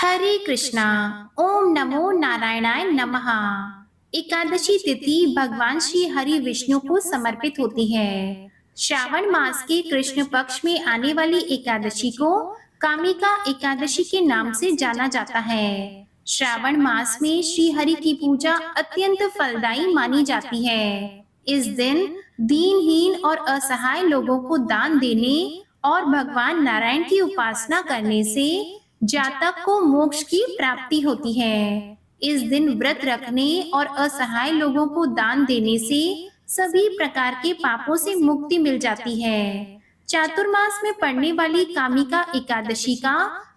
हरे कृष्णा। ओम नमो नारायणाय नमः। एकादशी तिथि भगवान श्री हरि विष्णु को समर्पित होती है। श्रावण मास के कृष्ण पक्ष में आने वाली एकादशी को कामिका एकादशी के नाम से जाना जाता है। श्रावण मास में श्री हरि की पूजा अत्यंत फलदायी मानी जाती है। इस दिन दीनहीन और असहाय लोगों को दान देने और भगवान नारायण की उपासना करने से जातक को मोक्ष की प्राप्ति होती है। इस दिन व्रत रखने और असहाय लोगों को दान देने से सभी प्रकार के पापों से मुक्ति मिल जाती है। चातुर्मास में पड़ने वाली कामिका एकादशी का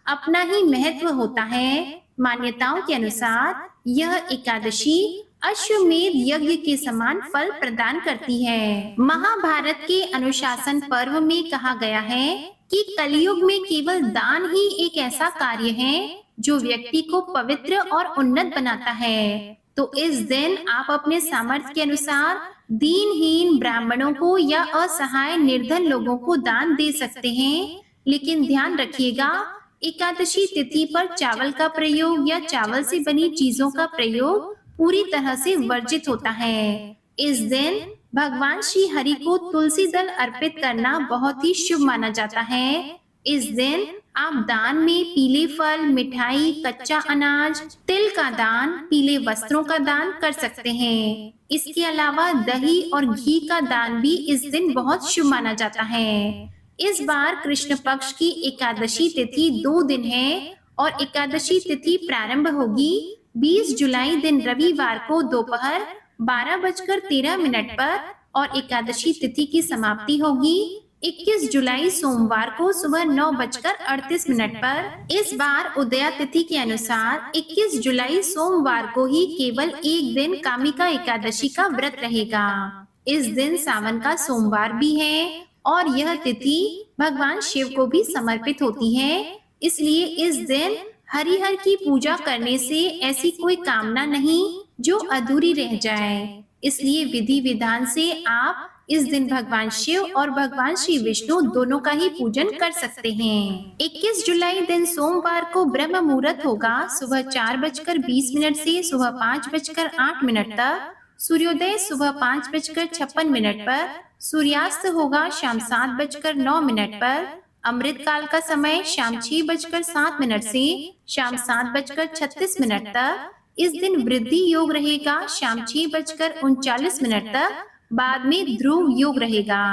अपना ही महत्व होता है। मान्यताओं के अनुसार यह एकादशी अश्वमेध यज्ञ के समान फल प्रदान करती है। महाभारत के अनुशासन पर्व में कहा गया है कि कलयुग में केवल दान ही एक ऐसा कार्य है जो व्यक्ति को पवित्र और उन्नत बनाता है। तो इस दिन आप अपने सामर्थ्य के अनुसार दीनहीन ब्राह्मणों को या असहाय निर्धन लोगों को दान दे सकते हैं, लेकिन ध्यान रखिएगा एकादशी तिथि पर चावल का प्रयोग या चावल से बनी चीजों का प्रयोग पूरी तरह से वर्जित होता है। इस दिन भगवान श्री हरि को तुलसी दल अर्पित करना बहुत ही शुभ माना जाता है। इस दिन आप दान में पीले फल, मिठाई, कच्चा अनाज, तिल का दान, पीले वस्त्रों का दान कर सकते हैं। इसके अलावा दही और घी का दान भी इस दिन बहुत शुभ माना जाता है। इस बार कृष्ण पक्ष की एकादशी तिथि 2 दिन है और एकादशी तिथि प्रारंभ होगी 20 जुलाई दिन रविवार को दोपहर 12:13 पर और एकादशी तिथि की समाप्ति होगी 21 जुलाई सोमवार को सुबह 9:38 पर। इस बार उदया तिथि के अनुसार 21 जुलाई सोमवार को ही केवल एक दिन कामिका एकादशी का व्रत रहेगा। इस दिन सावन का सोमवार भी है और यह तिथि भगवान शिव को भी समर्पित होती है। इसलिए इस दिन हरिहर की पूजा करने से ऐसी कोई कामना नहीं जो अधूरी रह जाए। इसलिए विधि विधान से आप इस दिन भगवान शिव और भगवान श्री विष्णु दोनों का ही पूजन कर सकते हैं। 21 जुलाई दिन सोमवार को ब्रह्म मुहूर्त होगा सुबह 4:20 से सुबह 5:08 तक। सूर्योदय सुबह 5:56 पर। सूर्यास्त होगा शाम 7:09 पर। अमृत काल का समय शाम 6:07 से शाम 7:36 तक। इस दिन वृद्धि योग रहेगा शाम 6:39 तक। बाद में ध्रुव योग रहेगा।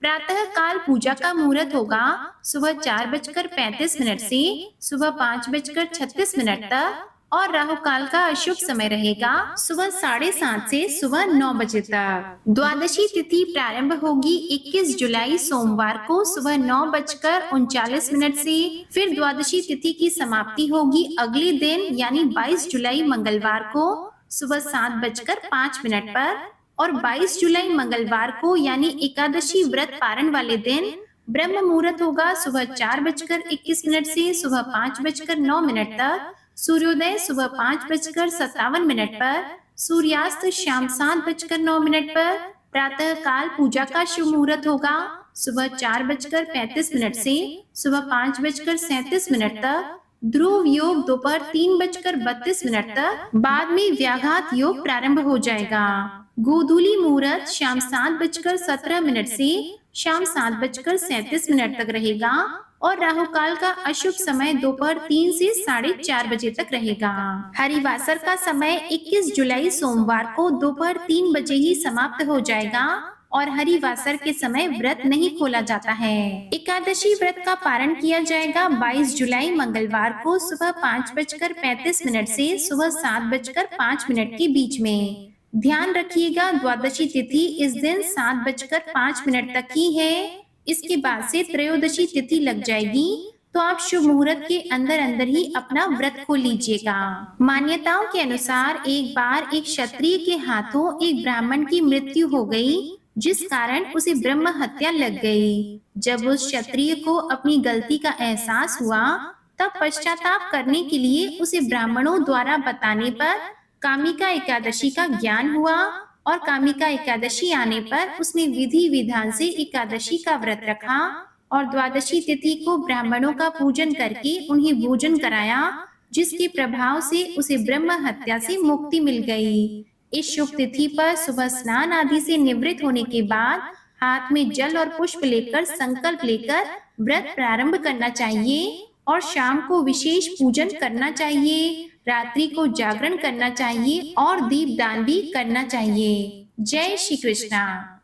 प्रातः काल पूजा का मुहूर्त होगा सुबह 4:35 से सुबह 5:36 तक और राहु काल का अशुभ समय रहेगा सुबह 7:30 से सुबह 9 बजे तक। द्वादशी तिथि प्रारंभ होगी 21 जुलाई सोमवार को सुबह 9:39 से। फिर द्वादशी तिथि की समाप्ति होगी अगले दिन यानी 22 जुलाई मंगलवार को सुबह 7:05 पर और 22 जुलाई मंगलवार को यानी एकादशी व्रत पारण वाले दिन ब्रह्म मुहूर्त होगा सुबह 4:21 से सुबह 5:09 तक। सूर्योदय सुबह 5:57 पर। सूर्यास्त शाम 7:09 पर। प्रातः काल पूजा का शुभ मुहूर्त होगा सुबह 4:35 से सुबह 5:37 तक। ध्रुव योग दोपहर 3:32 तक। बाद में व्याघात योग प्रारंभ हो जाएगा। गोधूली मुहूर्त शाम 7:17 से शाम 7:37 तक रहेगा और राहु काल का अशुभ समय दोपहर 3 से 4:30 बजे तक रहेगा। हरिवासर का समय 21 जुलाई सोमवार को दोपहर 3 बजे ही समाप्त हो जाएगा और हरिवासर के समय व्रत नहीं खोला जाता है। एकादशी व्रत का पारण किया जाएगा 22 जुलाई मंगलवार को सुबह 5:35 से सुबह 7:05 के बीच में। ध्यान रखिएगा द्वादशी तिथि इस दिन 7:05 तक ही है। इसके बाद से त्रयोदशी तिथि लग जाएगी तो आप शुभ मुहूर्त के अंदर अंदर ही अपना व्रत खोल लीजिएगा। मान्यताओं के अनुसार एक बार एक क्षत्रिय के हाथों एक ब्राह्मण की मृत्यु हो गई, जिस कारण उसे ब्रह्म हत्या लग गई। जब उस क्षत्रिय को अपनी गलती का एहसास हुआ तब पश्चाताप करने के लिए उसे ब्राह्मणों द्वारा बताने पर कामिका एकादशी का ज्ञान हुआ और कामिका एकादशी आने पर उसने विधि विधान से एकादशी का व्रत रखा और द्वादशी तिथि को ब्राह्मणों का पूजन करके उन्हें भोजन कराया जिसके प्रभाव से उसे ब्रह्म हत्या से मुक्ति मिल गई। इस शुभ तिथि पर सुबह स्नान आदि से निवृत्त होने के बाद हाथ में जल और पुष्प लेकर संकल्प लेकर व्रत प्रारंभ करना चाहिए और शाम को विशेष पूजन करना चाहिए, रात्रि को जागरण करना चाहिए और दीपदान भी करना चाहिए। जय श्री कृष्णा।